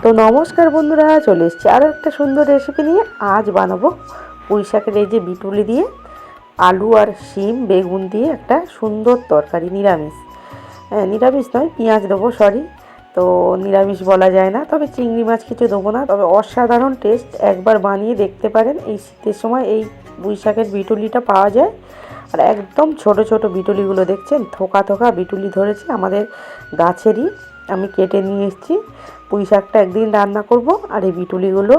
তো নমস্কার বন্ধুরা, চলে এসেছি আরও একটা সুন্দর রেসিপি নিয়ে। আজ বানাবো পুঁই শাকের এই যে বিটুলি দিয়ে আলু আর শিম বেগুন দিয়ে একটা সুন্দর তরকারি। নিরামিষ, নিরামিষ নয়, পেঁয়াজ দেবো, সরি। তো নিরামিষ বলা যায় না, তবে চিংড়ি মাছ কিছু দেবো না, তবে অসাধারণ টেস্ট। একবার বানিয়ে দেখতে পারেন। এই শীতের সময় এই পুঁই শাকের বিটুলিটা পাওয়া যায়। আর একদম ছোট ছোট বিটুলিগুলো দেখছেন, থোকা থোকা বিটুলি ধরেছে আমাদের গাছেরই। আমি কেটে নিয়ে এসেছি। পুঁই শাকটা একদিন রান্না করব, আর এই বিটুলিগুলো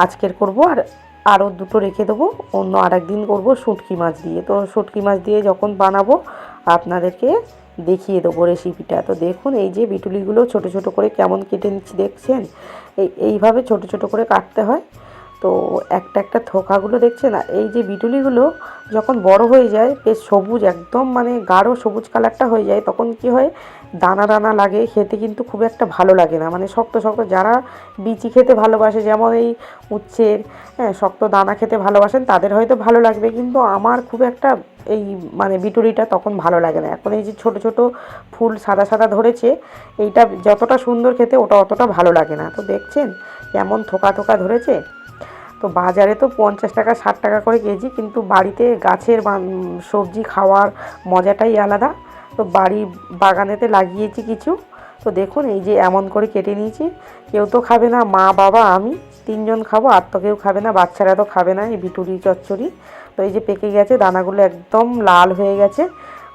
আজকের করব, আর আরও দুটো রেখে দেবো, অন্য আরেকদিন করব শুঁটকি মাছ দিয়ে। তো শুঁটকি মাছ দিয়ে যখন বানাবো আপনাদেরকে দেখিয়ে দেবো রেসিপিটা। তো দেখুন এই যে বিটুলিগুলো ছোট ছোট করে কেমন কেটে নিচ্ছি দেখছেন। এইভাবে ছোট ছোট করে কাটতে হয়। তো একটা একটা থোকাগুলো দেখছেন। আর এই যে বিটুলিগুলো যখন বড় হয়ে যায়, বেশ সবুজ, একদম মানে গাঢ় সবুজ কালারটা হয়ে যায়, তখন কি হয়, দানা দানা লাগে, খেতে কিন্তু খুব একটা ভালো লাগে না। মানে শক্ত শক্ত, যারা বিচি খেতে ভালোবাসে, যেমন এই উচ্ছের শক্ত দানা খেতে ভালোবাসেন, তাদের হয়তো ভালো লাগবে, কিন্তু আমার খুব একটা এই মানে বিটুলিটা তখন ভালো লাগে না। এখন এই যে ছোট ছোট ফুল সাদা সাদা ধরেছে, এইটা যতটা সুন্দর খেতে, ওটা অতটা ভালো লাগে না। তো দেখছেন কেমন থোকা থোকা ধরেছে। তো বাজারে তো 50 টাকা 60 টাকা করে কেজি, কিন্তু বাড়িতে গাছের সবজি খাওয়ার মজাটাই আলাদা। তো বাড়ি বাগানেতে লাগিয়েছি কিছু। তো দেখুন এই যে এমন করে কেটে নিয়েছি। কেউ তো খাবে না, মা বাবা আমি তিনজন খাবো, আর তো কেউ খাবে না, বাচ্চারা তো খাবে না এই বিটুলি চচ্চড়ি। তো এই যে পেকে গেছে, দানাগুলো একদম লাল হয়ে গেছে,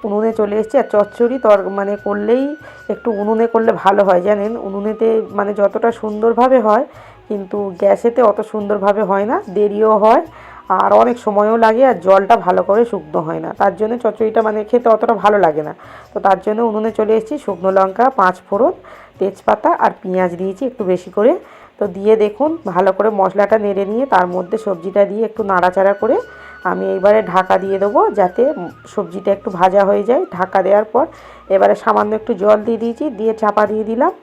উনুনে চলে এসেছে। আর চচ্চড়ি মানে করলেই একটু উনুনে করলে ভালো হয়, জানেন। উনুনেতে মানে যতটা সুন্দরভাবে হয়, কিন্তু গ্যাসেতে অত সুন্দরভাবে হয় না, দেরিও হয়, আর অনেক সময়ও লাগে, আর জলটা ভালো করে শুকনো হয় না। তার জন্য চচ্চড়িটা মানে খেতে অতটা ভালো লাগে না। তো তার জন্য উনুনে চলে এসেছি। শুকনো লঙ্কা, 5 ফোড়ন, তেজপাতা আর পেঁয়াজ দিয়েছি একটু বেশি করে। তো দিয়ে দেখুন ভালো করে মশলাটা নেড়ে নিয়ে তার মধ্যে সবজিটা দিয়ে একটু নাড়াচাড়া করে আমি এইবারে ঢাকা দিয়ে দেবো, যাতে সবজিটা একটু ভাজা হয়ে যায়। ঢাকা দেওয়ার পর এবারে সামান্য একটু জল দিয়ে দিয়েছি, দিয়ে চাপা দিয়ে দিলাম।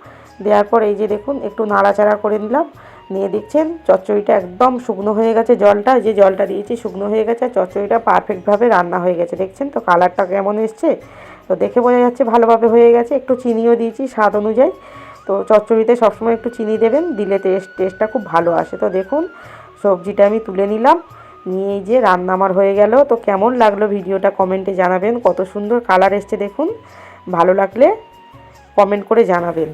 দেওয়ার পর এই যে দেখুন একটু নাড়াচাড়া করে নিলাম। নিয়ে দেখছেন চচ্চড়িটা একদম শুকনো হয়ে গেছে, জলটা যে জলটা দিয়েছি শুকনো হয়ে গেছে, আর চচ্চড়িটা পারফেক্টভাবে রান্না হয়ে গেছে। দেখছেন তো কালারটা কেমন এসছে, তো দেখে বোঝা যাচ্ছে ভালোভাবে হয়ে গেছে। একটু চিনিও দিয়েছি স্বাদ অনুযায়ী। তো চচ্চড়িতে সবসময় একটু চিনি দেবেন, দিলে টেস্টটা খুব ভালো আসে। তো দেখুন সবজিটা আমি তুলে নিলাম, নিয়ে এই যে রান্না আমার হয়ে গেল। তো কেমন লাগলো ভিডিওটা কমেন্টে জানাবেন। কত সুন্দর কালার এসছে দেখুন, ভালো লাগলে কমেন্ট করে জানাবেন।